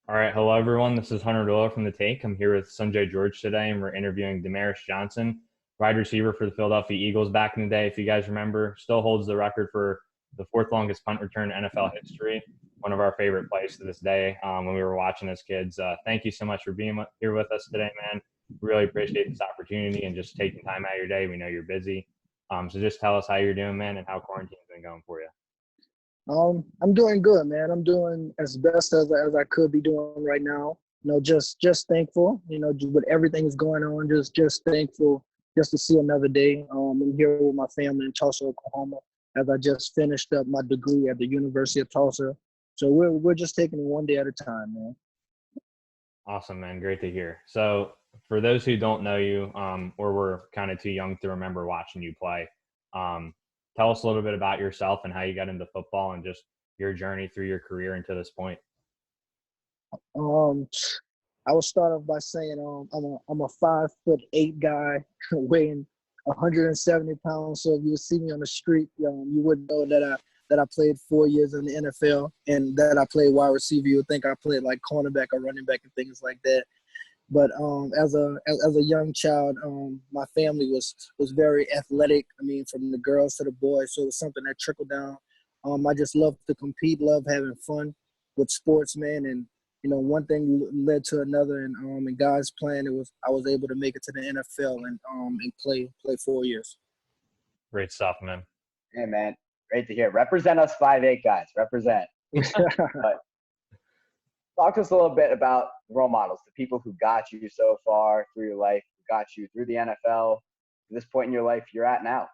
All right, hello everyone. This is Hunter Doyle from The Take. I'm here with Sanjay George today, and we're interviewing Damaris Johnson, wide receiver for the Philadelphia Eagles back in the day. If you guys remember, still holds the record for the fourth longest punt return in NFL history. One of our favorite plays to this day when we were watching as kids. Thank you so much for being here with us today, man. Really appreciate this opportunity and just taking time out of your day. We know you're busy. So just tell us how you're doing, man, and how quarantine's been going for you. I'm doing good, man. I'm doing as best as I could be doing right now. Just thankful. With everything that's going on, just thankful just to see another day. I'm here with my family in Tulsa, Oklahoma, as I just finished up my degree at the University of Tulsa. So we're just taking it one day at a time, man. Awesome, man. Great to hear. So, for those who don't know you, or were kind of too young to remember watching you play, um, tell us a little bit about yourself and how you got into football and just your journey through your career until this point. Um, I will start off by saying I'm a 5'8" guy weighing 170 pounds. So if you see me on the street, you wouldn't know that I played 4 years in the NFL and that I played wide receiver. You would think I played like cornerback or running back and things like that. But as a young child, my family was very athletic. I mean, from the girls to the boys, so it was something that trickled down. I just love to compete, love having fun with sports, man, and one thing led to another, and in God's plan, I was able to make it to the NFL and play 4 years. Great stuff, man. Hey, man. Great to hear. Represent us 5'8" guys. Represent. But talk to us a little bit about role models, the people who got you so far through your life, who got you through the NFL, to this point in your life you're at now.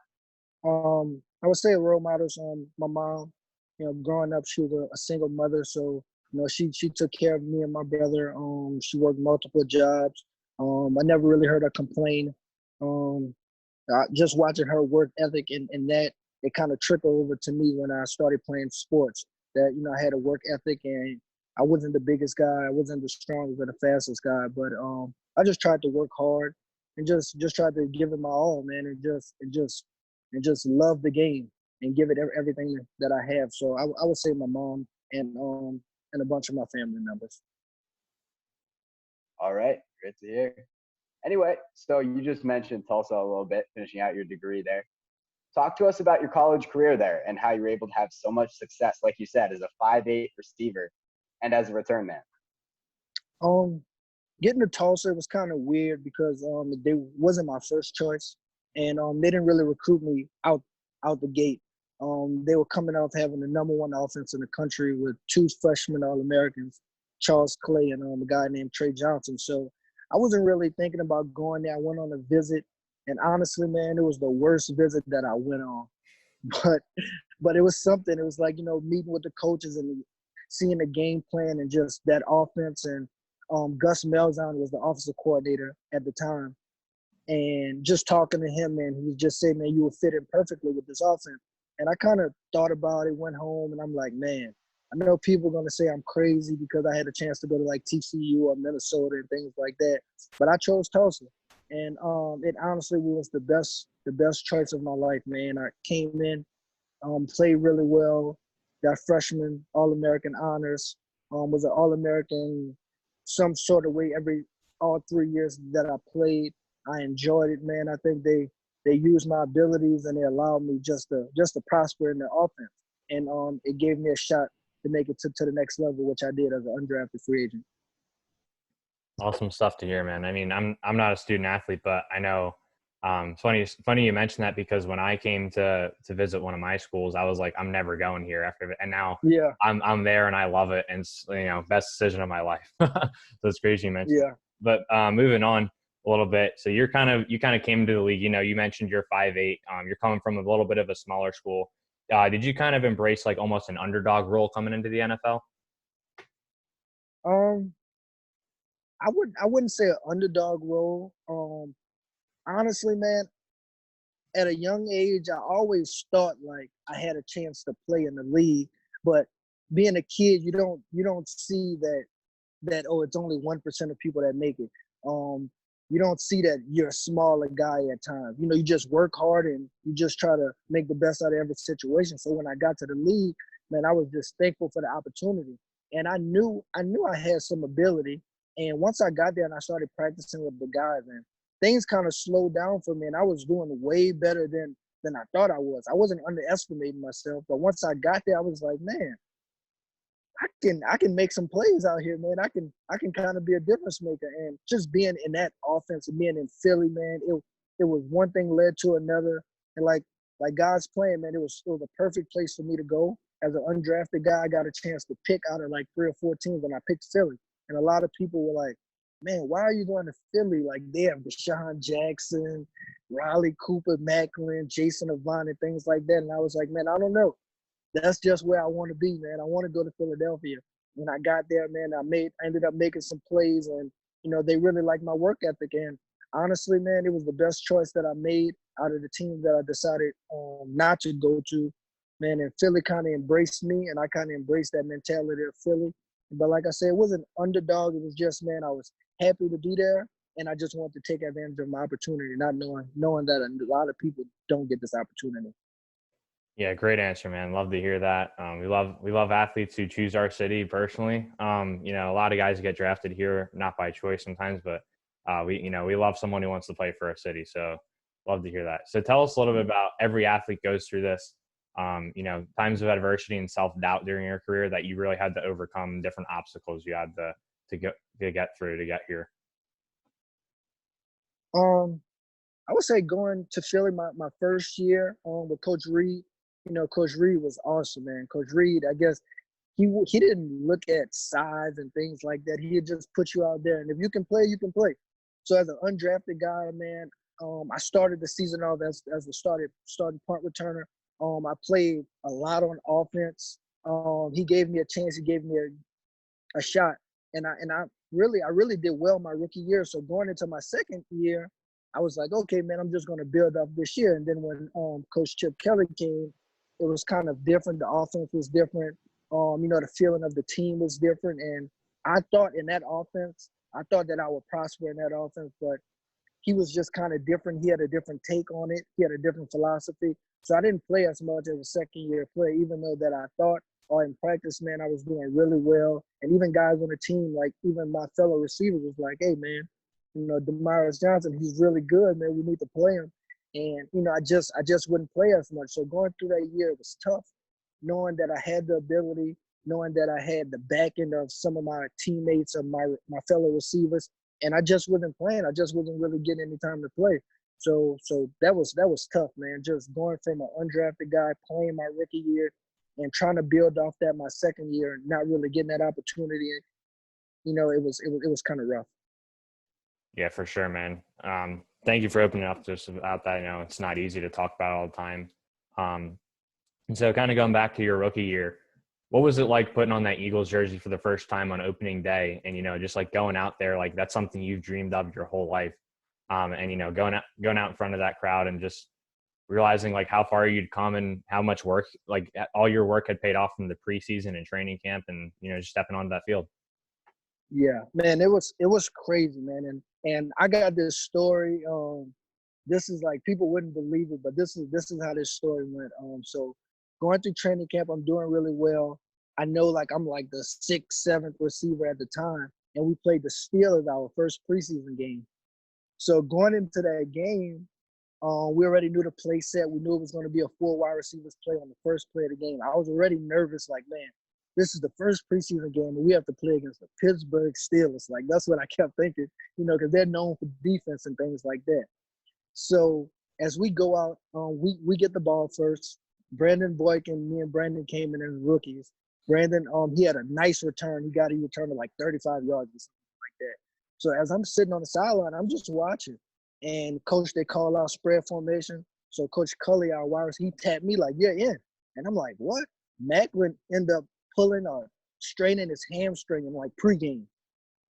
I would say role models. My mom, growing up, she was a single mother, so she took care of me and my brother. She worked multiple jobs. I never really heard her complain. Just watching her work ethic and that, it kind of trickled over to me when I started playing sports. That I had a work ethic, and I wasn't the biggest guy, I wasn't the strongest or the fastest guy, but I just tried to work hard and just tried to give it my all, man, and just love the game and give it everything that I have. So I would say my mom and a bunch of my family members. All right. Great to hear. Anyway, so you just mentioned Tulsa a little bit, finishing out your degree there. Talk to us about your college career there and how you were able to have so much success, like you said, as a 5'8" receiver and as a return man. Getting to Tulsa was kind of weird because they wasn't my first choice, and they didn't really recruit me out the gate. They were coming off having the number one offense in the country with two freshman All-Americans, Charles Clay and a guy named Trey Johnson. So I wasn't really thinking about going there. I went on a visit, and honestly, man, it was the worst visit that I went on. But it was something. It was like, meeting with the coaches and seeing the game plan and just that offense. And Gus Malzahn was the offensive coordinator at the time. And just talking to him, man, he was just saying, man, you would fit in perfectly with this offense. And I kind of thought about it, went home, and I'm like, man, I know people are going to say I'm crazy because I had a chance to go to like TCU or Minnesota and things like that. But I chose Tulsa. And it honestly was the best choice of my life, man. I came in, played really well, got freshman All-American honors, was an All-American some sort of way all 3 years that I played. I enjoyed it, man. I think they used my abilities and they allowed me just to prosper in the offense. And it gave me a shot to make it to the next level, which I did as an undrafted free agent. Awesome stuff to hear, man. I mean, I'm not a student athlete, but I know it's funny you mentioned that because when I came to visit one of my schools, I was like, I'm never going here after it. And now Yeah, I'm there and I love it. And it's, best decision of my life. So it's crazy you mentioned. yeah. But moving on a little bit. So you kind of came to the league, you mentioned you're 5'8". You're coming from a little bit of a smaller school. Did you kind of embrace like almost an underdog role coming into the NFL? Um, I wouldn't say an underdog role. Honestly, man, at a young age, I always thought like I had a chance to play in the league. But being a kid, you don't see that it's only 1% of people that make it. You don't see that you're a smaller guy at times. You just work hard and you just try to make the best out of every situation. So when I got to the league, man, I was just thankful for the opportunity. And I knew I had some ability. And once I got there and I started practicing with the guys, and things kind of slowed down for me, and I was doing way better than I thought I was. I wasn't underestimating myself, but once I got there, I was like, man, I can make some plays out here, man. I can kind of be a difference maker. And just being in that offense and being in Philly, man, it was one thing led to another. And like guys playing, man, it was a perfect place for me to go. As an undrafted guy, I got a chance to pick out of like 3 or 4 teams, and I picked Philly. And a lot of people were like, man, why are you going to Philly? Like, they have DeSean Jackson, Riley Cooper, Maclin, Jason Avant, and things like that. And I was like, man, I don't know. That's just where I want to be, man. I want to go to Philadelphia. When I got there, man, I ended up making some plays, and, they really liked my work ethic. And honestly, man, it was the best choice that I made out of the team that I decided not to go to. Man, and Philly kind of embraced me, and I kind of embraced that mentality of Philly. But like I said, it wasn't underdog. It was just, man, I was happy to be there, and I just wanted to take advantage of my opportunity, not knowing that a lot of people don't get this opportunity. Yeah, great answer, man. Love to hear that. We love athletes who choose our city personally. A lot of guys get drafted here not by choice sometimes, but we love someone who wants to play for our city. So love to hear that. So tell us a little bit about, every athlete goes through this. Times of adversity and self-doubt during your career that you really had to overcome, different obstacles you had to get through to get here. I would say going to Philly my first year with Coach Reid. Coach Reid was awesome, man. Coach Reid, I guess he didn't look at size and things like that. He'd just put you out there, and if you can play, you can play. So as an undrafted guy, man, I started the season off as a starting punt returner. I played a lot on offense. He gave me a chance. He gave me a shot, and I really did well my rookie year. So going into my second year, I was like, okay, man, I'm just going to build up this year. And then when Coach Chip Kelly came, it was kind of different. The offense was different. The feeling of the team was different. And I thought in that offense, I thought that I would prosper in that offense, but he was just kind of different. He had a different take on it. He had a different philosophy. So I didn't play as much as a second-year player, even though that I thought, in practice, man, I was doing really well. And even guys on the team, like even my fellow receivers was like, hey, man, Damaris Johnson, he's really good, man. We need to play him. And, I just wouldn't play as much. So going through that year, it was tough, knowing that I had the ability, knowing that I had the back end of some of my teammates and my fellow receivers. And I just wasn't playing. I just wasn't really getting any time to play. So that was tough, man. Just going from an undrafted guy playing my rookie year and trying to build off that my second year and not really getting that opportunity. It was kind of rough. Yeah, for sure, man. Thank you for opening up to us about that. I know it's not easy to talk about all the time. And so kind of going back to your rookie year, what was it like putting on that Eagles jersey for the first time on opening day? And, just like going out there, like that's something you've dreamed of your whole life. And, going out in front of that crowd and just realizing like how far you'd come and how much work, like all your work had paid off from the preseason and training camp and, just stepping onto that field. Yeah, man, it was crazy, man. And I got this story. This is like, people wouldn't believe it, but this is how this story went. So going through training camp, I'm doing really well. I know like I'm like the 6th, 7th receiver at the time, and we played the Steelers our first preseason game. So going into that game, we already knew the play set. We knew it was going to be a 4 wide receivers play on the first play of the game. I was already nervous, like, man, this is the first preseason game, and we have to play against the Pittsburgh Steelers. Like, that's what I kept thinking, because they're known for defense and things like that. So as we go out, we get the ball first. Brandon Boyk and me and Brandon came in as rookies. Brandon, he had a nice return. He returned to like 35 yards or something like that. So as I'm sitting on the sideline, I'm just watching. And coach, they call out spread formation. So Coach Cully, our wires, he tapped me like, you're in. And I'm like, what? Maclin ended up pulling or straining his hamstring in like pregame.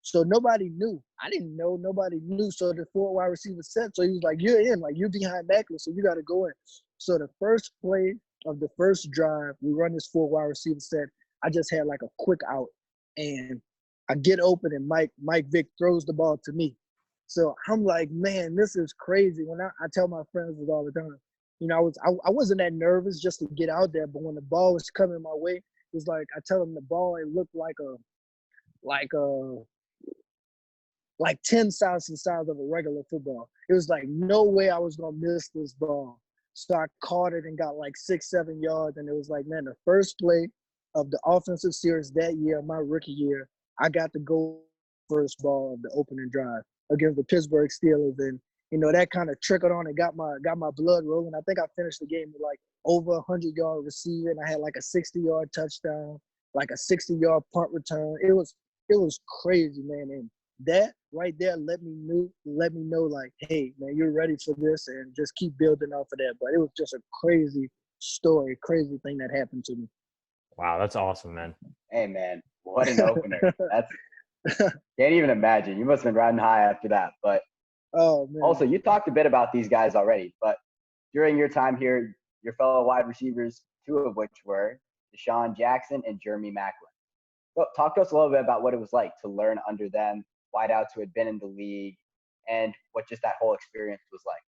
So nobody knew. I didn't know. Nobody knew. So the 4 wide receiver set. So he was like, you're in. Like, you're behind Maclin, so you got to go in. So the first play of the first drive, we run this 4 wide receiver set. I just had like a quick out. And I get open, and Mike Vick throws the ball to me. So I'm like, man, this is crazy. When I tell my friends this all the time, I wasn't that nervous just to get out there, but when the ball was coming my way, was like I tell him the ball, it looked like like 10 sizes the size of a regular football. It was like no way I was gonna miss this ball. So I caught it and got like 6-7 yards, and it was like, man, the first play of the offensive series that year, my rookie year, I got to go first ball of the opening drive against the Pittsburgh Steelers, and that kind of trickled on and got my blood rolling. I think I finished the game with like over 100-yard receiving. I had like a 60-yard touchdown, like a 60-yard punt return. It was crazy, man. And that right there let me know like, hey, man, you're ready for this, and just keep building off of that. But it was just a crazy story, crazy thing that happened to me. Wow, that's awesome, man. Hey, man, what an opener. Can't even imagine. You must have been riding high after that. But oh, man. Also, you talked a bit about these guys already, but during your time here, your fellow wide receivers, two of which were DeSean Jackson and Jeremy Maclin. So talk to us a little bit about what it was like to learn under them, wideouts who had been in the league, and what just that whole experience was like.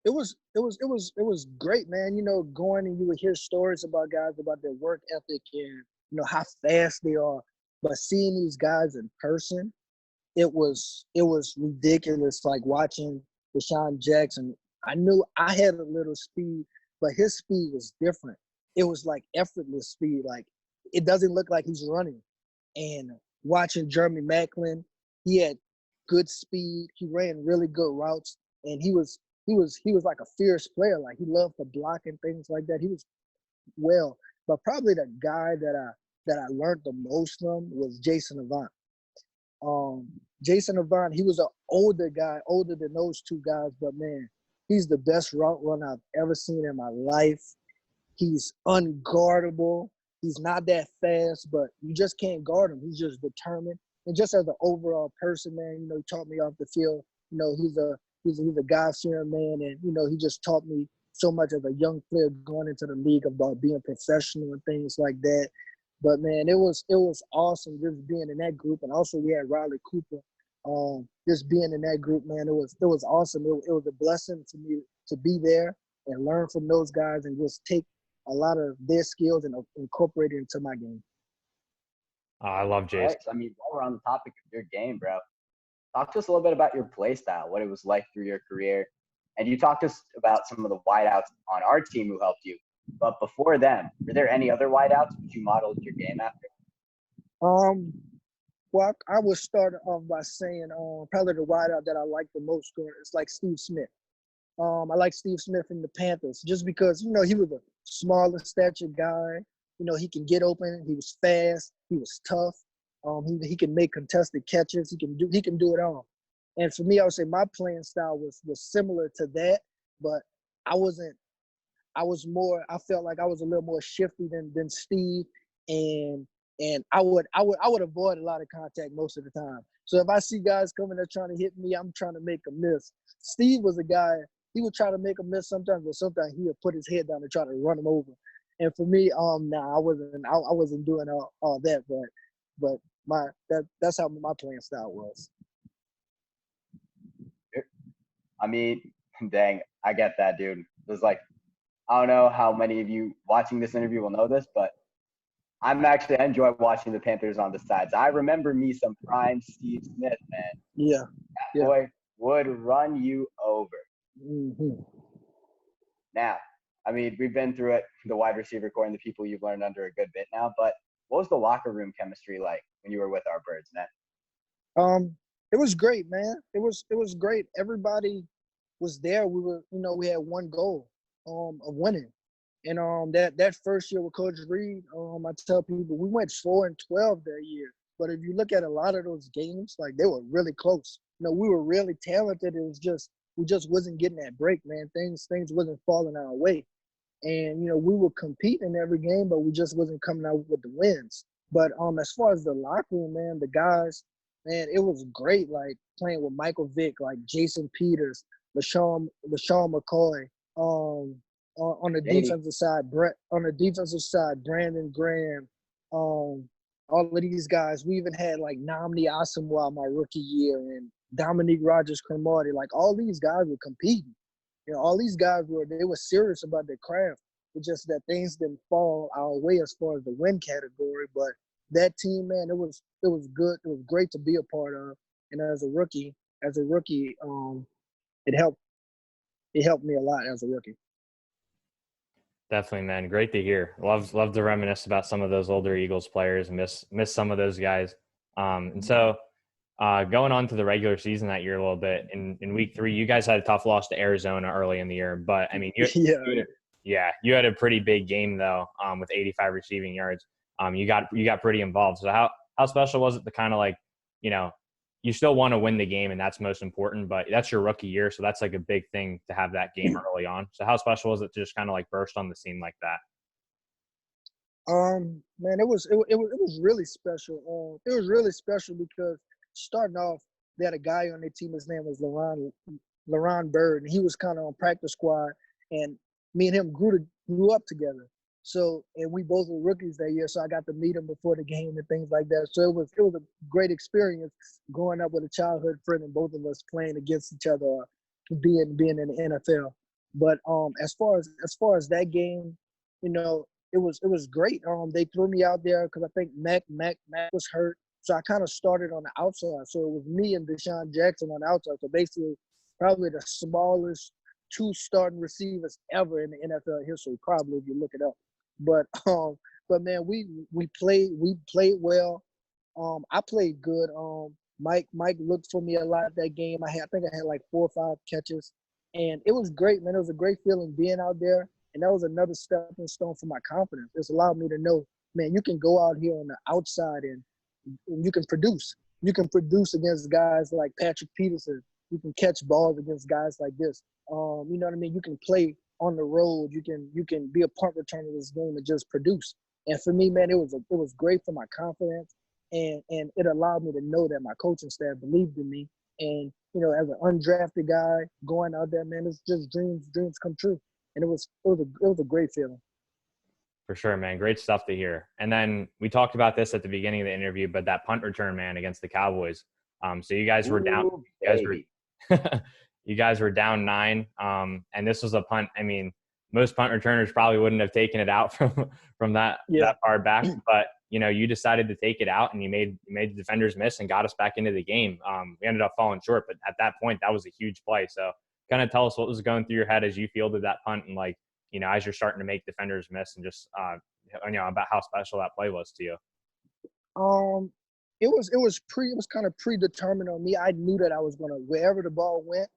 It was great, man. Going and you would hear stories about guys, about their work ethic and how fast they are. But seeing these guys in person, it was ridiculous. Like watching DeSean Jackson, I knew I had a little speed, but his speed was different. It was like effortless speed. Like it doesn't look like he's running. And watching Jeremy Maclin, he had good speed. He ran really good routes, and he was like a fierce player. Like he loved to block and things like that. He was but probably the guy that I learned the most from was Jason Avant. Jason Avant, he was an older guy, older than those two guys, but man, he's the best route runner I've ever seen in my life. He's unguardable. He's not that fast, but you just can't guard him. He's just determined. And just as an overall person, man, he taught me off the field. He's a God-fearing man, and he just taught me so much as a young player going into the league about being professional and things like that. But man, it was awesome just being in that group, and also we had Riley Cooper. Just being in that group, man, it was awesome. It was a blessing to me to be there and learn from those guys and just take a lot of their skills and incorporate it into my game. I love Jason. Right, so, while we're on the topic of your game, bro, talk to us a little bit about your play style, what it was like through your career. And you talked to us about some of the wideouts on our team who helped you. But before them, were there any other wideouts which you modeled your game after? Well, I would start off by saying probably the wideout that I like the most is like Steve Smith. I like Steve Smith in the Panthers just because, he was a smaller stature guy. He can get open. He was fast. He was tough. He can make contested catches. He can do it all. And for me, I would say my playing style was similar to that, but I felt like I was a little more shifty than Steve, and I would avoid a lot of contact most of the time. So if I see guys coming there trying to hit me, I'm trying to make a miss. Steve was a guy, he would try to make a miss sometimes, but sometimes he would put his head down and try to run him over. And for me, I wasn't doing all that, but that's how my playing style was. Dang, I get that, dude. There's I don't know how many of you watching this interview will know this, but I enjoy watching the Panthers on the sides. I remember me some prime Steve Smith, man. Yeah. That boy would run you over. Mm-hmm. Now, we've been through it, the wide receiver core and the people you've learned under a good bit now, but what was the locker room chemistry like when you were with our birds, man? It was great, man. It was great. Everybody was there. We had one goal of winning. And that first year with Coach Reid, I tell people we went 4-12 that year. But if you look at a lot of those games, like they were really close. We were really talented. It was just we just wasn't getting that break, man. Things wasn't falling our way. And we were competing in every game, but we just wasn't coming out with the wins. But as far as the locker room, man, the guys, man, it was great. Like playing with Michael Vick, like Jason Peters, LaShawn McCoy. On the defensive side, Brandon Graham, all of these guys. We even had like Nnamdi Asomugha my rookie year, and Dominique Rodgers-Cromartie. Like all these guys were competing. All these guys were serious about their craft. It's just that things didn't fall our way as far as the win category. But that team, man, it was good. It was great to be a part of. And as a rookie, it helped me a lot as a rookie. Definitely, man. Great to hear. Love to reminisce about some of those older Eagles players. Miss some of those guys. And so going on to the regular season that year a little bit, in week 3, you guys had a tough loss to Arizona early in the year. But, I mean, you had a pretty big game, though, with 85 receiving yards. You got pretty involved. So how special was it to kind of like, you know, you still want to win the game, and that's most important, but that's your rookie year, so that's like a big thing to have that game early on. So how special was it to just kind of like burst on the scene like that? Man, it was really special. It was really special because starting off, they had a guy on their team. His name was LaRon Bird, and he was kind of on practice squad. And me and him grew up together. So, and we both were rookies that year, so I got to meet him before the game and things like that. So it was a great experience growing up with a childhood friend and both of us playing against each other, being in the NFL. But as far as that game, you know, it was great. They threw me out there because I think Mac was hurt, so I kind of started on the outside. So it was me and DeSean Jackson on the outside. So basically, probably the smallest 2 starting receivers ever in the NFL history, probably if you look it up. But man, we played well. I played good. Mike looked for me a lot that game. I think I had like 4 or 5 catches, and it was great, man. It was a great feeling being out there, and that was another stepping stone for my confidence. It's allowed me to know, man, you can go out here on the outside and you can produce. You can produce against guys like Patrick Peterson. You can catch balls against guys like this. You know what I mean? You can play on the road. You can be a punt returner in this game and just produce. And for me, man, it was great for my confidence, and it allowed me to know that my coaching staff believed in me. And you know, as an undrafted guy going out there, man, it's just dreams come true. And it was a great feeling. For sure, man. Great stuff to hear. And then we talked about this at the beginning of the interview, but that punt return, man, against the Cowboys. So you guys were down. You guys were down 9, and this was a punt. I mean, most punt returners probably wouldn't have taken it out from that far back, but you know, you decided to take it out, and you made the defenders miss and got us back into the game. We ended up falling short, but at that point, that was a huge play. So, kind of tell us what was going through your head as you fielded that punt, and like, you know, as you're starting to make defenders miss, and just you know, about how special that play was to you. It was kind of predetermined on me. I knew that I was gonna, wherever the ball went,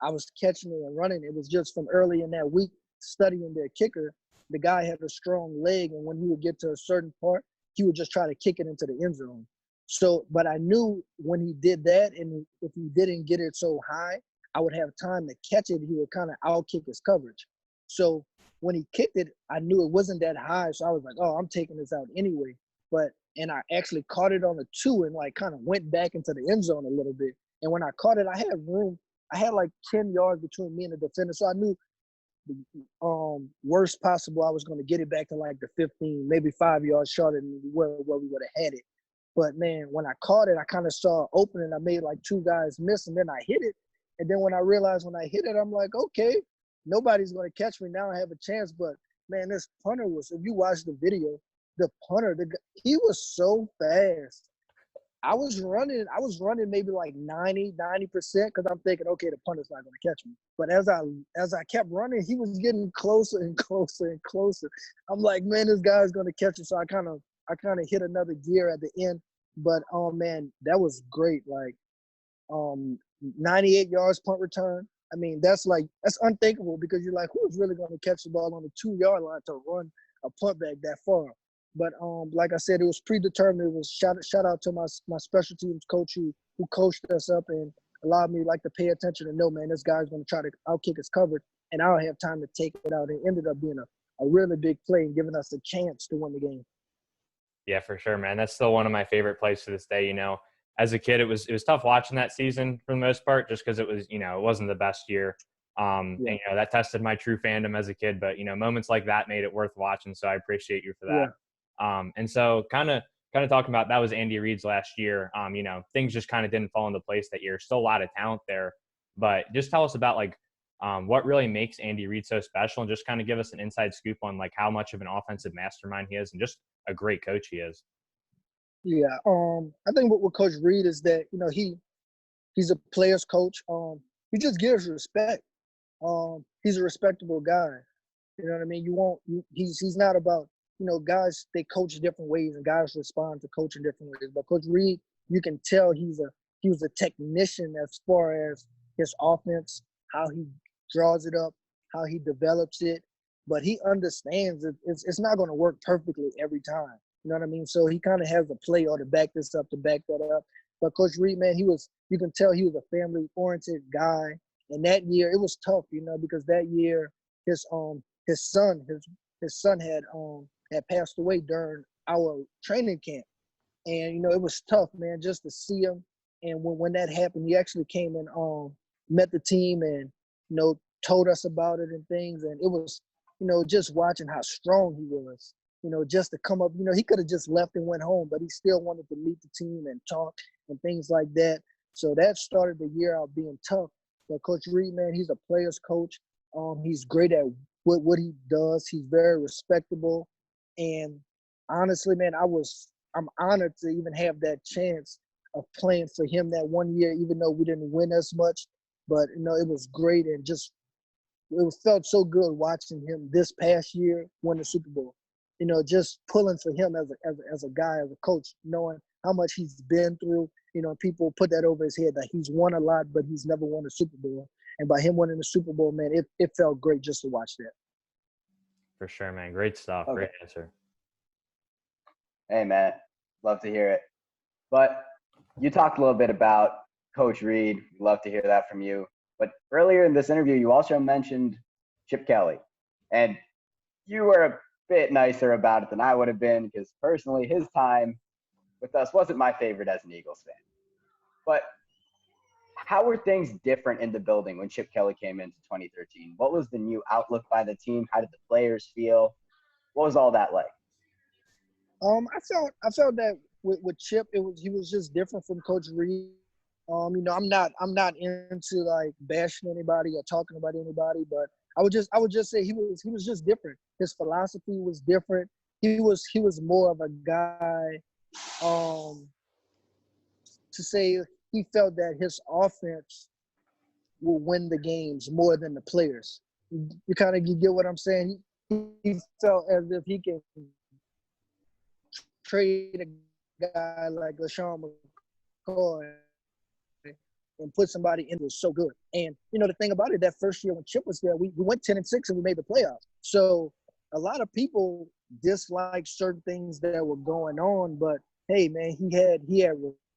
I was catching it and running. It was just from early in that week studying their kicker. The guy had a strong leg, and when he would get to a certain part, he would just try to kick it into the end zone. So, but I knew when he did that, and if he didn't get it so high, I would have time to catch it. He would kind of outkick his coverage. So when he kicked it, I knew it wasn't that high. So I was like, oh, I'm taking this out anyway. And I actually caught it on the 2 and like kind of went back into the end zone a little bit. And when I caught it, I had room. I had like 10 yards between me and the defender. So I knew worst possible, I was going to get it back to like the 15, maybe 5 yards shorter than where we would have had it. But man, when I caught it, I kind of saw it open, and I made like 2 guys miss, and then I hit it. And then when I realized when I hit it, I'm like, okay, nobody's going to catch me now. I have a chance. But man, this punter was, if you watch the video, the punter, he was so fast. I was running maybe like 90% because I'm thinking, okay, the punter's not going to catch me. But as I kept running, he was getting closer and closer and closer. I'm like, man, this guy's going to catch it. So I kind of hit another gear at the end. But man, that was great. Like 98 yards punt return. I mean, that's unthinkable, because you're like, who's really going to catch the ball on the 2-yard line to run a punt back that far? But like I said, it was predetermined. It was shout out to my special teams coach who coached us up and allowed me like to pay attention and know, man, this guy's going to try to outkick his coverage, and I'll have time to take it out. It ended up being a really big play and giving us a chance to win the game. Yeah, for sure, man. That's still one of my favorite plays to this day. You know, as a kid, it was tough watching that season for the most part, just because it was, you know, it wasn't the best year. And, you know, that tested my true fandom as a kid. But, you know, moments like that made it worth watching. So I appreciate you for that. Yeah. And so kind of talking about, that was Andy Reid's last year. You know, things just kind of didn't fall into place that year. Still a lot of talent there, but just tell us about like What really makes Andy Reid so special, and just kind of give us an inside scoop on like how much of an offensive mastermind he is and just a great coach he is. Yeah, I think what Coach Reid is that, you know, he's a player's coach. He just gives respect. He's a respectable guy. You know what I mean? He's not about, you know, guys, they coach different ways and guys respond to coaching different ways. But Coach Reid, you can tell he was a technician as far as his offense, how he draws it up, how he develops it. But he understands it's not going to work perfectly every time. You know what I mean? So he kind of has a play or to back this up, to back that up. But Coach Reid, man, you can tell he was a family-oriented guy. And that year, it was tough, you know, because that year his son had passed away during our training camp. And, you know, it was tough, man, just to see him. And when that happened, he actually came and met the team and, you know, told us about it and things. And it was, you know, just watching how strong he was, you know, just to come up. You know, he could have just left and went home, but he still wanted to meet the team and talk and things like that. So that started the year out being tough. But Coach Reid, man, he's a player's coach. He's great at what he does. He's very respectable. And honestly, man, I'm honored to even have that chance of playing for him that one year, even though we didn't win as much. But, you know, it was great, and it felt so good watching him this past year win the Super Bowl. You know, just pulling for him as a guy, as a coach, knowing how much he's been through. You know, people put that over his head that he's won a lot, but he's never won a Super Bowl. And by him winning the Super Bowl, man, it felt great just to watch that. For sure, man. Great stuff. Okay. Great answer. Hey, man, love to hear it. But you talked a little bit about Coach Reid. Love to hear that from you. But earlier in this interview, you also mentioned Chip Kelly. And you were a bit nicer about it than I would have been, because personally, his time with us wasn't my favorite as an Eagles fan. But how were things different in the building when Chip Kelly came into 2013? What was the new outlook by the team? How did the players feel? What was all that like? I felt that with Chip, he was just different from Coach Reid. You know, I'm not into like bashing anybody or talking about anybody, but I would just say he was just different. His philosophy was different. He was more of a guy to say he felt that his offense will win the games more than the players. You get what I'm saying? He felt as if he can trade a guy like LaShawn McCoy and put somebody in was so good. And, you know, the thing about it, that first year when Chip was there, we went 10-6 and we made the playoffs. So a lot of people disliked certain things that were going on, but hey, man, he had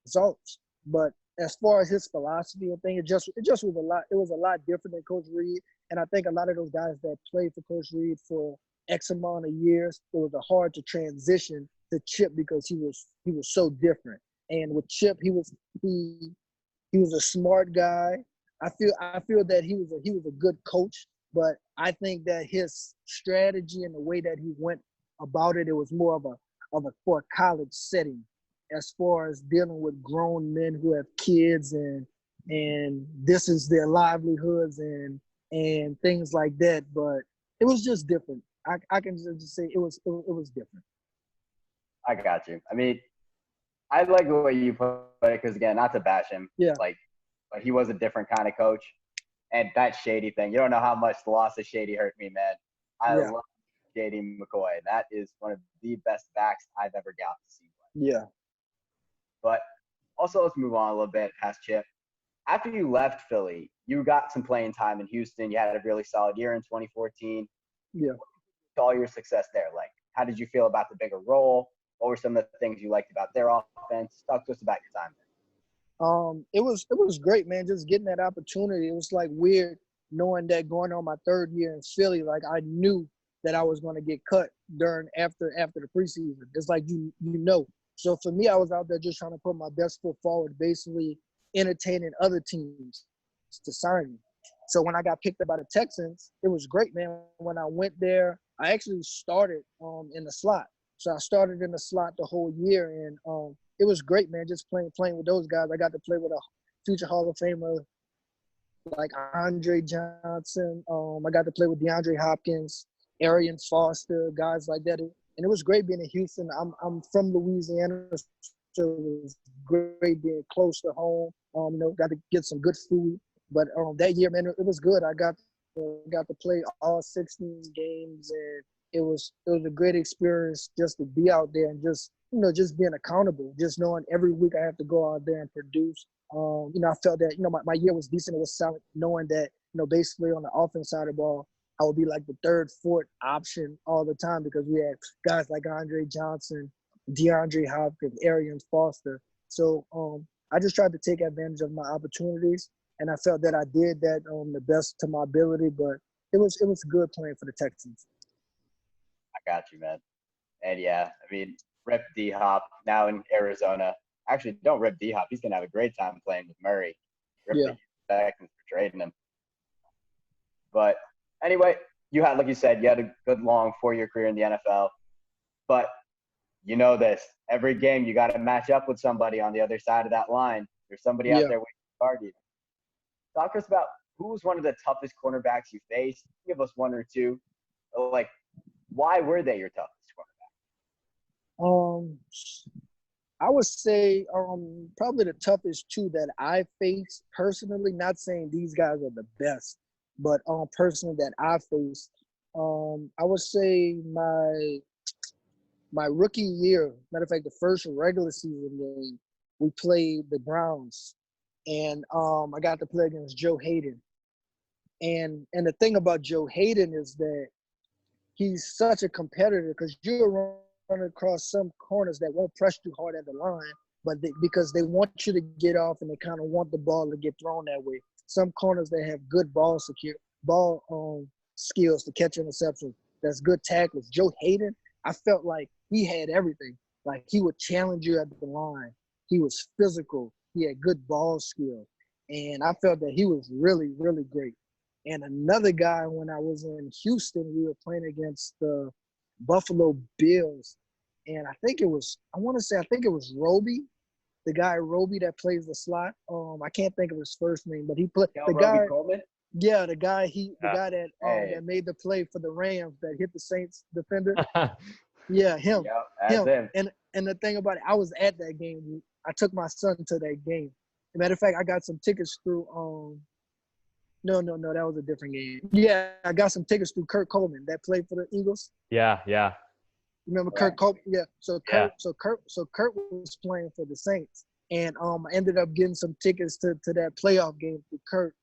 results. But as far as his philosophy and thing, it just was a lot different than Coach Reid. And I think a lot of those guys that played for Coach Reid for X amount of years, it was hard to transition to Chip because he was so different. And with Chip, he was a smart guy. I feel that he was a good coach, but I think that his strategy and the way that he went about it, it was more of a for a college setting, as far as dealing with grown men who have kids and this is their livelihoods and things like that. But it was just different. I can just say it was different. I got you. I mean, I like the way you put it because, again, not to bash him. Yeah. But he was a different kind of coach. And that Shady thing, you don't know how much the loss of Shady hurt me, man. I love Shady McCoy. That is one of the best backs I've ever got to see. Yeah. But also, let's move on a little bit past Chip. After you left Philly, you got some playing time in Houston. You had a really solid year in 2014. Yeah. All your success there, like, how did you feel about the bigger role? What were some of the things you liked about their offense? Talk to us about your time there. It was great, man. Just getting that opportunity. It was like weird knowing that going on my third year in Philly, like I knew that I was going to get cut after the preseason. It's like you know. So for me, I was out there just trying to put my best foot forward, basically entertaining other teams to sign me. So when I got picked up by the Texans, it was great, man. When I went there, I actually started in the slot. So I started in the slot the whole year, and it was great, man, just playing with those guys. I got to play with a future Hall of Famer, like Andre Johnson. I got to play with DeAndre Hopkins, Arian Foster, guys like that. And it was great being in Houston. I'm from Louisiana, so it was great being close to home. Got to get some good food. But that year, man, it was good. I got to play all 16 games, and it was a great experience just to be out there and just being accountable, just knowing every week I have to go out there and produce. I felt that, my year was decent. It was solid, knowing that, basically on the offense side of the ball, I would be like the third, fourth option all the time because we had guys like Andre Johnson, DeAndre Hopkins, Arian Foster. So I just tried to take advantage of my opportunities, and I felt that I did that the best to my ability. But it was good playing for the Texans. I got you, man. And yeah, I mean, rip D-Hop now in Arizona. Actually, don't rip D-Hop. He's gonna have a great time playing with Murray. Rip the Texans for trading him. But anyway, like you said, you had a good long 4-year career in the NFL. But you know this. Every game you got to match up with somebody on the other side of that line. There's somebody out there waiting to target. Talk to us about who was one of the toughest cornerbacks you faced. Give us one or two. Like, why were they your toughest cornerback? I would say probably the toughest two that I faced personally, not saying these guys are the best, but personally that I faced, I would say my rookie year, matter of fact, the first regular season game, we played the Browns, and I got to play against Joe Hayden. And the thing about Joe Hayden is that he's such a competitor because you're running across some corners that won't press too hard at the line, but because they want you to get off and they kind of want the ball to get thrown that way. Some corners that have good ball skills to catch interceptions, that's good tackles. Joe Hayden, I felt like he had everything. Like he would challenge you at the line. He was physical. He had good ball skill. And I felt that he was really, really great. And another guy, when I was in Houston, we were playing against the Buffalo Bills. And I think it was Roby, the guy Roby that plays the slot. I can't think of his first name, but he played the guy. Roby Coleman? Yeah, the guy that that made the play for the Rams that hit the Saints defender. Yeah, him. Yeah, him. And the thing about it, I was at that game. I took my son to that game. As a matter of fact, I got some tickets through No, that was a different game. Yeah, I got some tickets through Kurt Coleman that played for the Eagles. Yeah. Remember Kurt Coleman? Yeah. So Kurt was playing for the Saints, and I ended up getting some tickets to that playoff game through Kurt.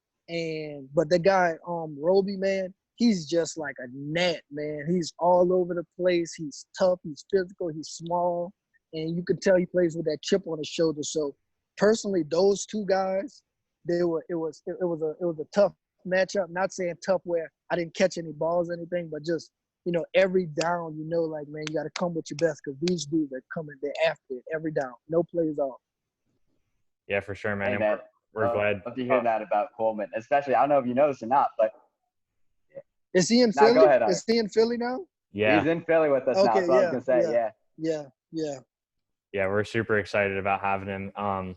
But the guy Roby, man, he's just like a gnat, man. He's all over the place. He's tough. He's physical. He's small, and you could tell he plays with that chip on his shoulder. So personally, those two guys, it was a tough matchup. Not saying tough where I didn't catch any balls or anything, but just every down, like, man, you got to come with your best because these dudes are coming. They're after it every down. No plays off. Yeah, for sure, man. Hey, man. We're glad. Love to hear that about Coleman, especially. I don't know if you know this or not, but is he in Philly? Go ahead, is he in Philly now? Yeah, he's in Philly with us now. So I was gonna say, yeah. We're super excited about having him. And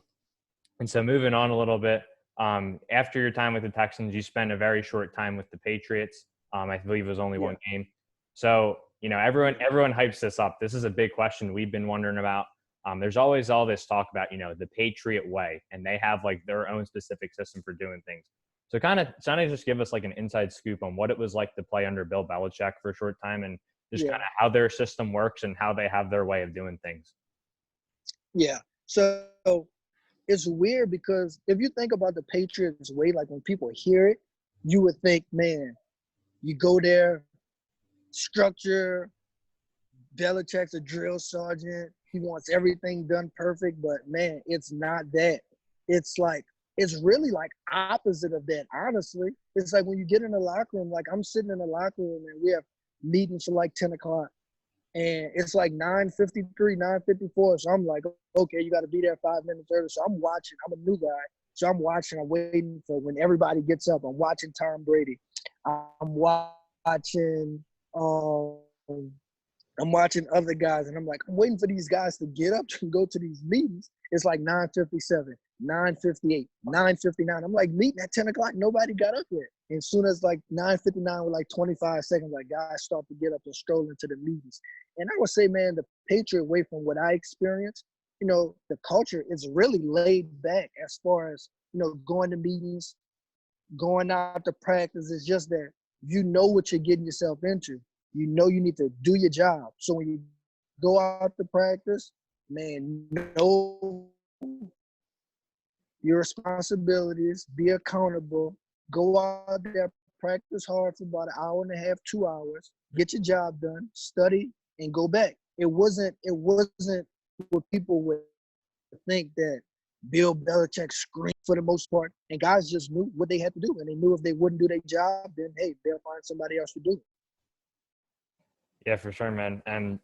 so moving on a little bit, after your time with the Texans, you spent a very short time with the Patriots. I believe it was only one game. So everyone hypes this up. This is a big question we've been wondering about. There's always all this talk about, the Patriot way, and they have like their own specific system for doing things. So kind of just give us like an inside scoop on what it was like to play under Bill Belichick for a short time and just kind of how their system works and how they have their way of doing things. Yeah. So it's weird because if you think about the Patriots way, like when people hear it, you would think, man, you go there, structure, Belichick's a drill sergeant. He wants everything done perfect, but man, it's not that. It's really like opposite of that, honestly. It's like when you get in the locker room, like I'm sitting in the locker room and we have meetings for like 10 o'clock and it's like 9:53, 9:54. So I'm like, okay, you got to be there 5 minutes early. So I'm watching. I'm a new guy. So I'm waiting for when everybody gets up. I'm watching Tom Brady. I'm watching other guys, and I'm like, I'm waiting for these guys to get up to go to these meetings. It's like 9:57. 9:58, 9:59. I'm like, meeting at 10 o'clock. Nobody got up yet. And as soon as like 9:59 with like 25 seconds, like guys start to get up and stroll into the meetings. And I would say, man, the Patriot way from what I experienced, you know, the culture is really laid back as far as, you know, going to meetings, going out to practice. It's just that you know what you're getting yourself into. You know you need to do your job. So when you go out to practice, man, know your responsibilities, be accountable, go out there, practice hard for about an hour and a half, 2 hours, get your job done, study, and go back. It wasn't what people would think that Bill Belichick screamed for the most part, and guys just knew what they had to do, and they knew if they wouldn't do their job, then hey, they'll find somebody else to do it. Yeah, for sure, man. And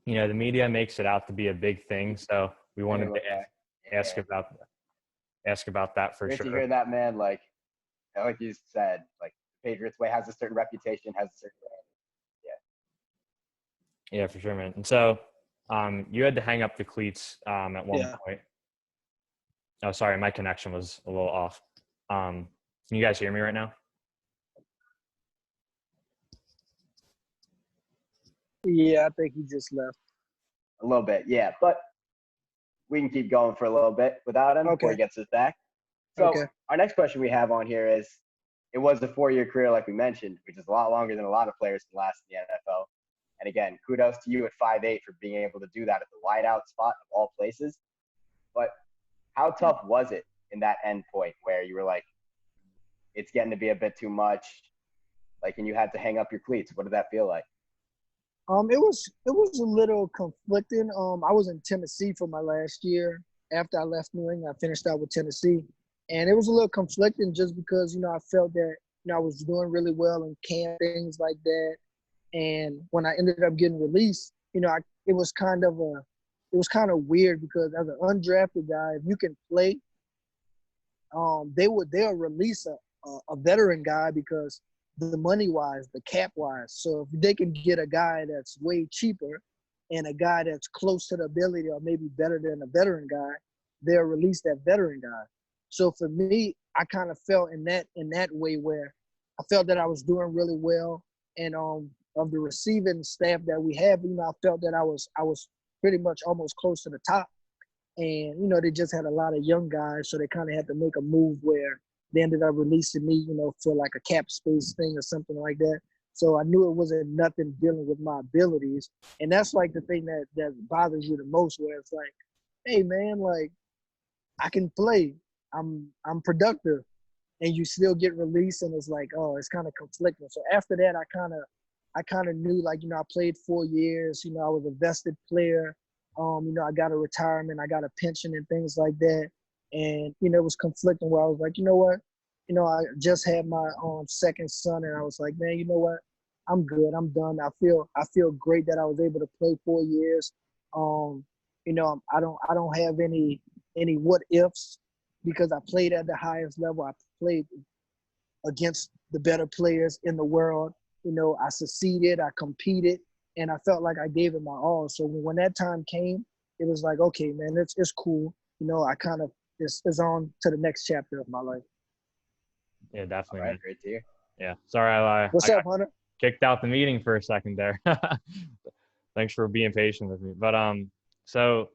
you know, the media makes it out to be a big thing, so we wanted to ask about that for Great sure. to hear that, man. Like you said, like the Patriots way has a certain reputation, has a certain brand. Yeah, for sure, man. And so you had to hang up the cleats at one point. Oh, sorry, my connection was a little off. Can you guys hear me right now? Yeah, I think he just left. A little bit, yeah. But we can keep going for a little bit without him before he gets us back. So our next question we have on here is, it was a 4-year career like we mentioned, which is a lot longer than a lot of players can last in the NFL. And again, kudos to you at 5'8" for being able to do that at the wideout spot of all places. But how tough was it in that end point where you were like, it's getting to be a bit too much, like, and you had to hang up your cleats? What did that feel like? It was a little conflicting. I was in Tennessee for my last year. After I left New England, I finished out with Tennessee, and it was a little conflicting just because, you know, I felt that, you know, I was doing really well in camp, things like that. And when I ended up getting released, you know, it was kind of weird because as an undrafted guy, if you can play, they'll release a veteran guy because the money wise, the cap wise. So if they can get a guy that's way cheaper and a guy that's close to the ability or maybe better than a veteran guy, they'll release that veteran guy. So for me, I kind of felt in that way where I felt that I was doing really well, and of the receiving staff that we have, you know, I felt that I was pretty much almost close to the top. And, you know, they just had a lot of young guys, so they kind of had to make a move where they ended up releasing me, you know, for like a cap space thing or something like that. So I knew it wasn't nothing dealing with my abilities. And that's like the thing that bothers you the most, where it's like, hey, man, like, I can play. I'm productive. And you still get released, and it's like, oh, it's kind of conflicting. So after that, I kind of knew, like, you know, I played 4 years. You know, I was a vested player. You know, I got a retirement, I got a pension and things like that. And, you know, it was conflicting where I was like, you know what? You know, I just had my second son, and I was like, man, you know what? I'm good. I'm done. I feel great that I was able to play 4 years. You know, I don't have any what ifs because I played at the highest level. I played against the better players in the world. You know, I succeeded, I competed, and I felt like I gave it my all. So when that time came, it was like, okay, man, it's cool. You know, I kind of it's on to the next chapter of my life. Yeah, definitely. All right, great to hear. Yeah, sorry, What's up, Hunter? Kicked out the meeting for a second there. Thanks for being patient with me. But so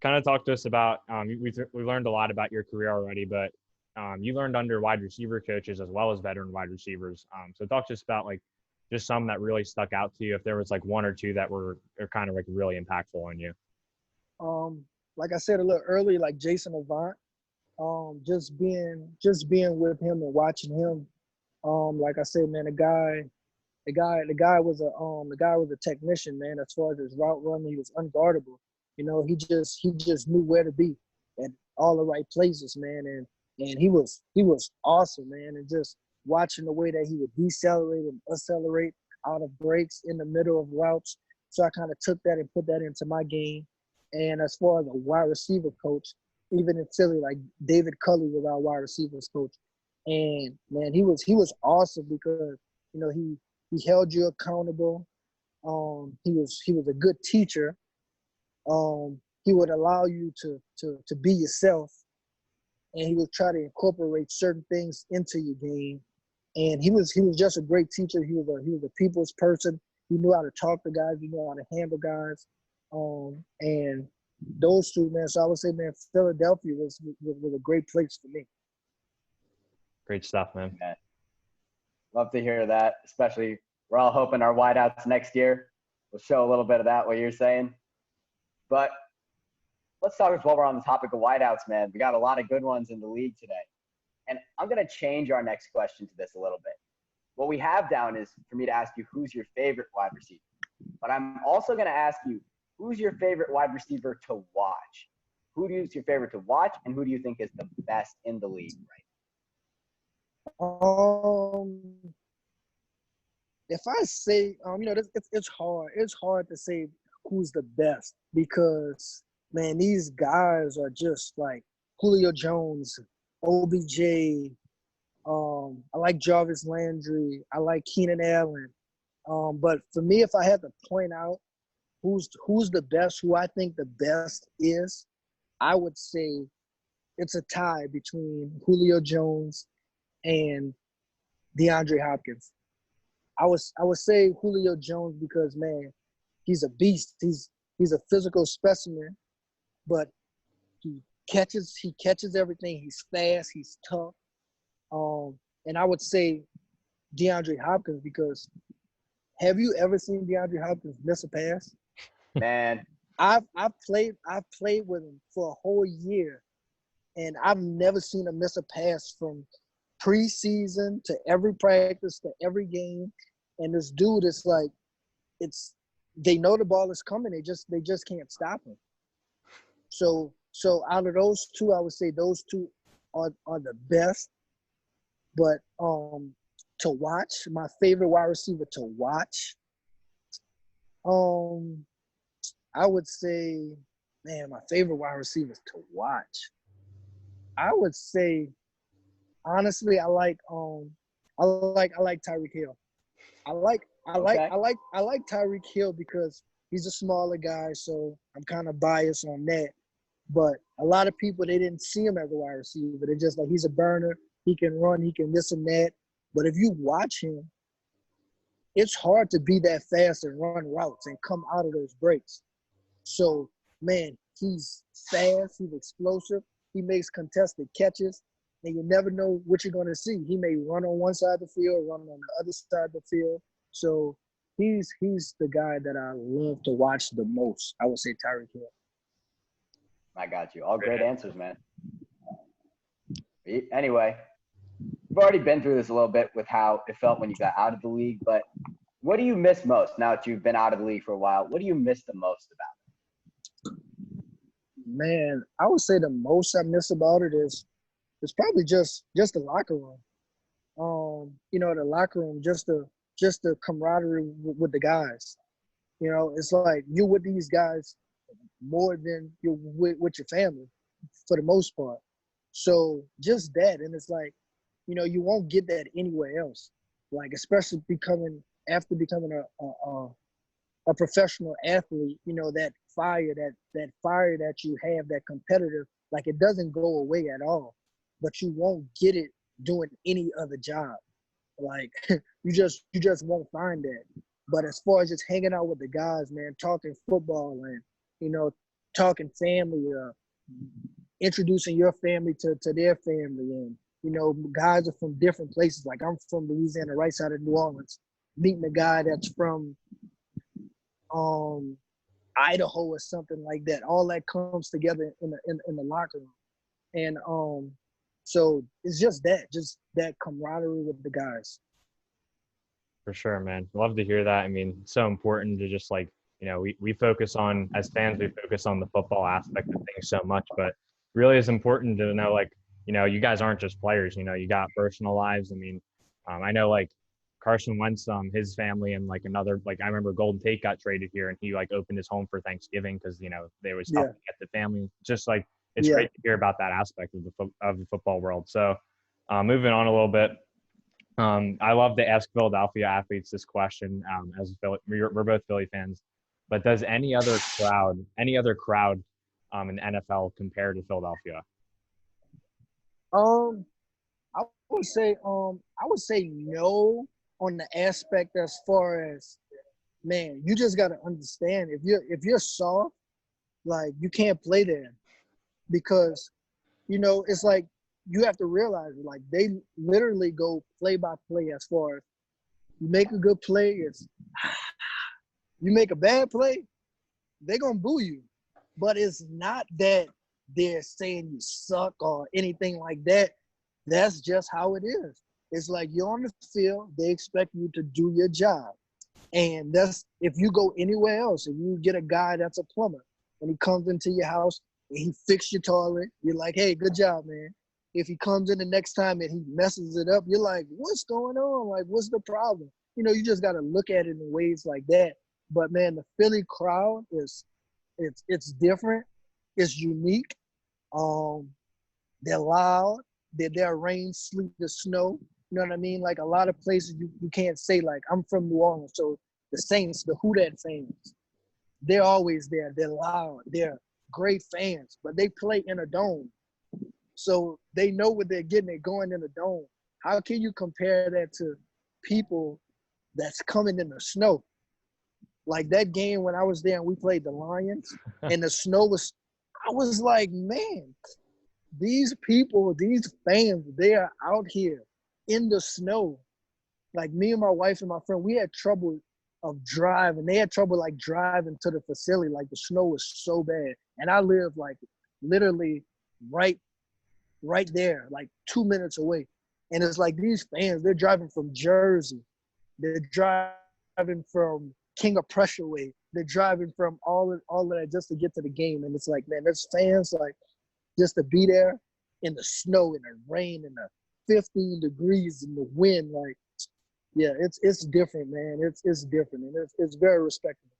kind of talk to us about we learned a lot about your career already, but you learned under wide receiver coaches as well as veteran wide receivers. So talk to us about like just some that really stuck out to you, if there was like one or two that were kind of like really impactful on you. Like I said a little earlier, like Jason Avant, just being with him and watching him. Like I said, man, the guy was a technician, man. As far as his route running, he was unguardable. You know, he just knew where to be at all the right places, man. And he was awesome, man. And just watching the way that he would decelerate and accelerate out of breaks in the middle of routes. So I kind of took that and put that into my game. And as far as a wide receiver coach, even in Philly, like David Culley was our wide receivers coach. And man, he was awesome because, you know, he held you accountable. He was a good teacher. He would allow you to be yourself. and he would try to incorporate certain things into your game. And he was just a great teacher. He was a people's person. He knew how to talk to guys. He knew how to handle guys. And those two, man. So I would say, man, Philadelphia was a great place for me. Great stuff, man. Yeah. Love to hear that. Especially, we're all hoping our wideouts next year will show a little bit of that, what you're saying. But let's talk while we're on the topic of wideouts, man. We got a lot of good ones in the league today. And I'm going to change our next question to this a little bit. What we have down is for me to ask you, who's your favorite wide receiver? But I'm also going to ask you, who's your favorite wide receiver to watch? Who is your favorite to watch, and who do you think is the best in the league right If I say, it's hard. It's hard to say who's the best because, man, these guys are just like Julio Jones, OBJ. I like Jarvis Landry. I like Keenan Allen. But for me, if I had to point out who's the best, who I think the best is, I would say it's a tie between Julio Jones and DeAndre Hopkins. I would say Julio Jones because, man, he's a beast. He's a physical specimen, but he catches everything. He's fast. He's tough. And I would say DeAndre Hopkins because have you ever seen DeAndre Hopkins miss a pass? Man. I've played with him for a whole year, and I've never seen him miss a pass from preseason to every practice to every game. And this dude is like, they know the ball is coming. They just can't stop him. So out of those two, I would say those two are the best. But to watch, my favorite wide receiver to watch, I would say, man, my favorite wide receivers to watch. I would say, honestly, I like Tyreek Hill. I like Tyreek Hill because he's a smaller guy, so I'm kind of biased on that. But a lot of people, they didn't see him as a wide receiver. They're just like, he's a burner. He can run. He can this and that. But if you watch him, it's hard to be that fast and run routes and come out of those breaks. So, man, he's fast. He's explosive. He makes contested catches. And you never know what you're going to see. He may run on one side of the field, run on the other side of the field. So he's the guy that I love to watch the most. I would say Tyreek Hill. I got you. All great answers, man. Anyway, we've already been through this a little bit with how it felt when you got out of the league, but what do you miss most now that you've been out of the league for a while? What do you miss the most about it? Man, I would say the most I miss about it is probably just the locker room. The locker room, just the camaraderie with the guys. It's like you're with these guys more than you're with your family for the most part. So just that, and it's like, you won't get that anywhere else. Like, especially after becoming a professional athlete, that fire that you have, that competitive, like it doesn't go away at all. But you won't get it doing any other job. Like you just won't find that. But as far as just hanging out with the guys, man, talking football and, talking family, introducing your family to their family. And, guys are from different places. Like I'm from Louisiana, right side of New Orleans, meeting a guy that's from Idaho or something like that. All that comes together in the locker room. And so it's just that camaraderie with the guys. For sure, man. Love to hear that. I mean, it's so important to just like, we focus on, as fans, we focus on the football aspect of things so much, but really it's important to know, like, you guys aren't just players, you got personal lives. I mean, I know like Carson Wentz, his family and like another, like I remember Golden Tate got traded here and he like opened his home for Thanksgiving because, there was tough to get the family. Just like, it's great to hear about that aspect of the football world. So moving on a little bit, I love to ask Philadelphia athletes this question. We're both Philly fans, but does any other crowd in the NFL compare to Philadelphia? Um, I I would say no on the aspect as far as, man, you just gotta understand if you're soft, like you can't play there because it's like you have to realize like they literally go play by play as far as you make a good play, it's you make a bad play, they're gonna boo you. But it's not that they're saying you suck or anything like that. That's just how it is. It's like you're on the field, they expect you to do your job. And that's if you go anywhere else, if you get a guy that's a plumber and he comes into your house and he fixed your toilet, you're like, hey, good job, man. If he comes in the next time and he messes it up, you're like, what's going on? Like, what's the problem? You just got to look at it in ways like that. But man, the Philly crowd it's different. It's unique. Um, they're loud. They're rain, sleet, or snow. You know what I mean? Like a lot of places you can't say like I'm from New Orleans, so the Saints, the Who Dat fans, they're always there. They're loud. They're great fans, but they play in a dome, so they know what they're getting. They're going in a dome. How can you compare that to people that's coming in the snow? Like that game when I was there and we played the Lions and the snow was, I was like, man, these people, these fans, they are out here in the snow. Like me and my wife and my friend, we had trouble of driving. They had trouble like driving to the facility. Like the snow was so bad. And I live like literally right there, like 2 minutes away. And it's like these fans, they're driving from Jersey. They're driving from King of Prussia way. They're driving from all of that just to get to the game. And it's like, man, there's fans like just to be there in the snow, in the rain, in the 15 degrees in the wind. Like, yeah, it's different, man. It's different, and it's very respectable.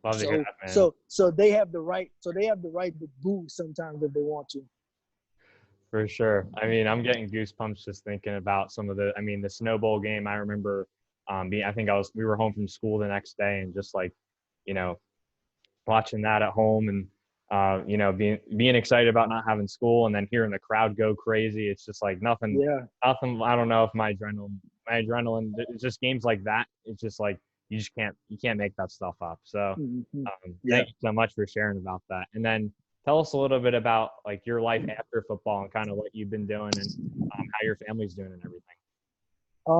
Love to hear So that, man. so they have the right. So they have the right to boo sometimes if they want to. For sure. I mean, I'm getting goosebumps just thinking about some of the Snow Bowl game. I remember we were home from school the next day and just like, you know, watching that at home and, being excited about not having school and then hearing the crowd go crazy. It's just like nothing. Yeah. I don't know if my adrenaline, it's just games like that. It's just like, you can't make that stuff up. So Mm-hmm. Yeah. thank you so much for sharing about that. And then tell us a little bit about like your life after football and kind of what you've been doing and how your family's doing and everything.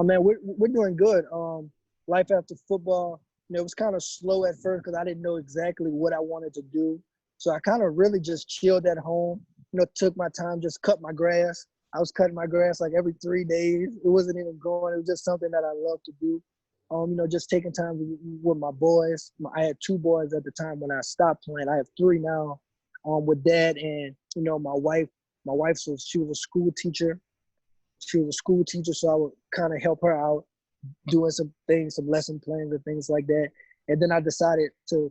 Man, we're doing good. Life after football, it was kind of slow at first because I didn't know exactly what I wanted to do. So I kind of really just chilled at home. Took my time, just cut my grass. I was cutting my grass like every 3 days. It wasn't even growing. It was just something that I love to do. Just taking time with my boys. I had 2 boys at the time when I stopped playing. I have 3 now. With dad and my wife. My wife, so she was a school teacher. So I would kind of help her out, doing some things, some lesson plans and things like that. And then I decided to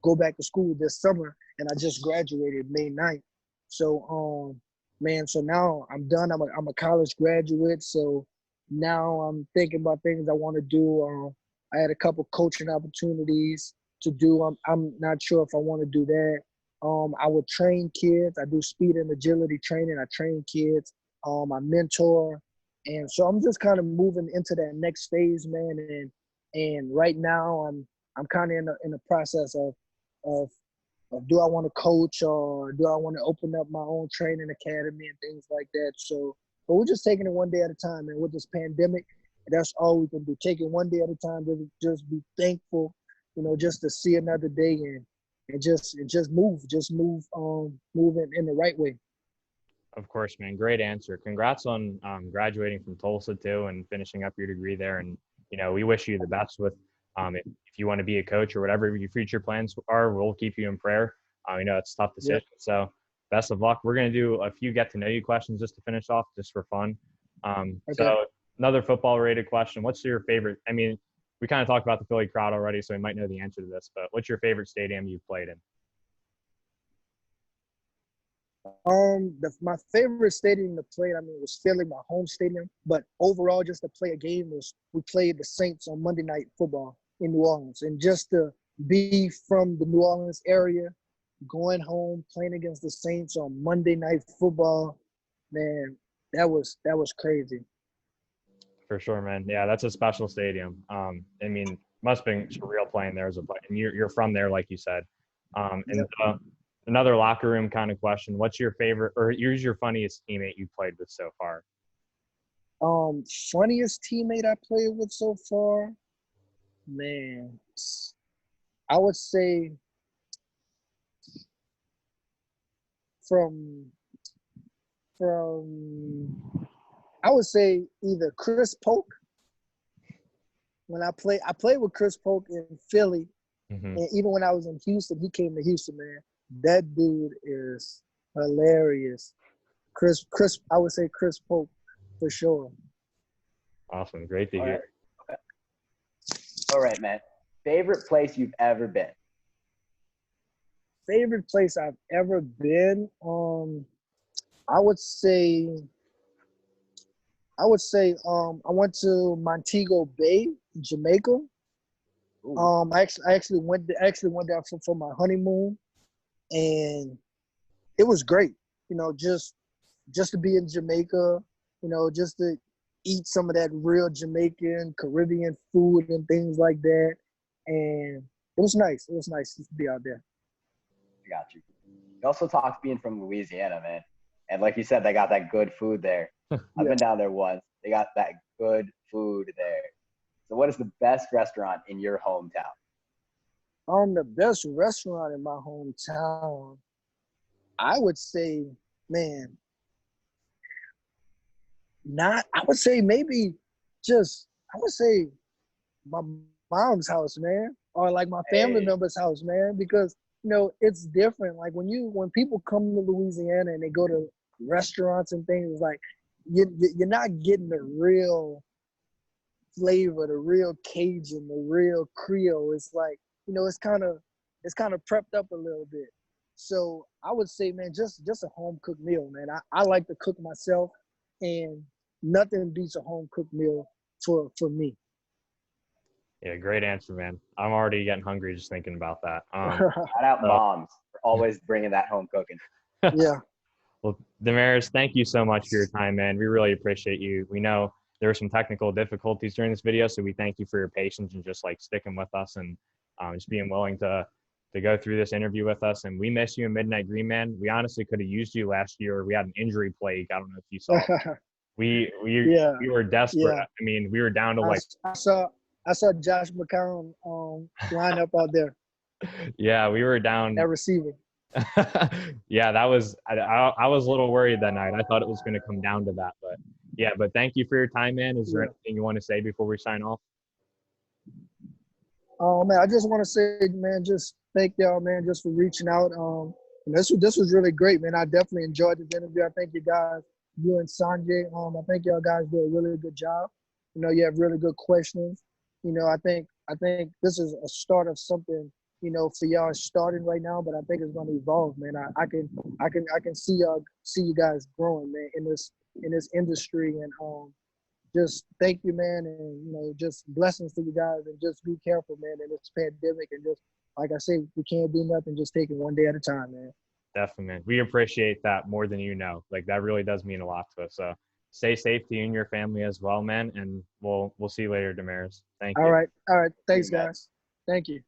go back to school this summer, and I just graduated May 9th. So, man, so now I'm done. I'm a college graduate, so now I'm thinking about things I want to do. I had a couple coaching opportunities to do. I'm not sure if I want to do that. I would train kids. I do speed and agility training. I train kids. I mentor, and so I'm just kind of moving into that next phase, man. And right now I'm kind of in the process of do I want to coach or do I want to open up my own training academy and things like that. So, but we're just taking it one day at a time, and with this pandemic, that's all we can do. Take it one day at a time. Just be thankful, just to see another day and just move in the right way. Of course, man. Great answer. Congrats on graduating from Tulsa too and finishing up your degree there. And we wish you the best with if you want to be a coach or whatever your future plans are. We'll keep you in prayer. It's a tough decision. Yep. So best of luck. We're going to do a few get to know you questions just to finish off, just for fun. Okay. So another football related question. What's your favorite? I mean, we kind of talked about the Philly crowd already, so we might know the answer to this. But what's your favorite stadium you've played in? My favorite stadium to play, was Philly, my home stadium. But overall, just to play a game we played the Saints on Monday Night Football in New Orleans, and just to be from the New Orleans area, going home, playing against the Saints on Monday Night Football, man, that was crazy. For sure, man. Yeah, that's a special stadium. I mean, must have been surreal playing there as a player. And you're from there, like you said. And Yep. another locker room kind of question: what's your favorite, or who's your funniest teammate you played with so far? Funniest teammate I played with so far, man. I would say from I would say either Chris Polk. When I played with Chris Polk in Philly, Mm-hmm. and even when I was in Houston, he came to Houston, man. That dude is hilarious. I would say Chris Polk for sure. Awesome. Great to All hear. right. Okay. All right, man. Favorite place you've ever been? Favorite place I've ever been? I would say I went to Montego Bay, Jamaica. I actually went there for my honeymoon, and it was great. You know, just to be in Jamaica, you know, just to eat some of that real Jamaican Caribbean food and things like that, and it was nice. It was nice to be out there. I got you. You also talked being from Louisiana, man. And like you said, they got that good food there. I've been down there once. They got that good food there. So what is the best restaurant in your hometown? The best restaurant in my hometown, I would say, man, I would say maybe I would say my mom's house, man, or like my family member's house, man, because, you know, it's different. Like when people come to Louisiana and they go to restaurants and things, like you're not getting the real flavor, the real Cajun, the real Creole. It's like, you know, it's kind of prepped up a little bit. So I would say, man, just a home cooked meal, man. I like to cook myself, and nothing beats a home cooked meal for me. Yeah, great answer, man. I'm already getting hungry just thinking about that. Shout out moms for always bringing that home cooking. Yeah. Well, Damaris, thank you so much for your time, man. We really appreciate you. We know there were some technical difficulties during this video, so we thank you for your patience and just like sticking with us and just being willing to go through this interview with us. And we miss you in Midnight Green, man. We honestly could have used you last year. We had an injury plague. I don't know if you saw. We were desperate. Yeah. I mean, we were down to like. I saw Josh McCown line up out there. Yeah, we were down at receiver. Yeah, that was I was a little worried that night. I thought it was going to come down to that, but yeah. But thank you for your time, man. Is there anything you want to say before we sign off? Oh man, I just want to say, man, just thank y'all, man, just for reaching out. This was really great, man. I definitely enjoyed this interview. I thank you guys, you and Sanjay. I think y'all guys do a really good job. You know, you have really good questions. You know, I think this is a start of something, you know, for y'all starting right now, but I think it's going to evolve, man. I can see you guys growing, man, in this industry, and just thank you, man, and you know, just blessings to you guys, and just be careful, man, in this pandemic, and just like I say, we can't do nothing, just take it one day at a time, man. Definitely, man. We appreciate that more than you know. Like that really does mean a lot to us. So stay safe to you and your family as well, man. And we'll see you later, Damaris. Thank you. All right. Thanks, guys. Thank you.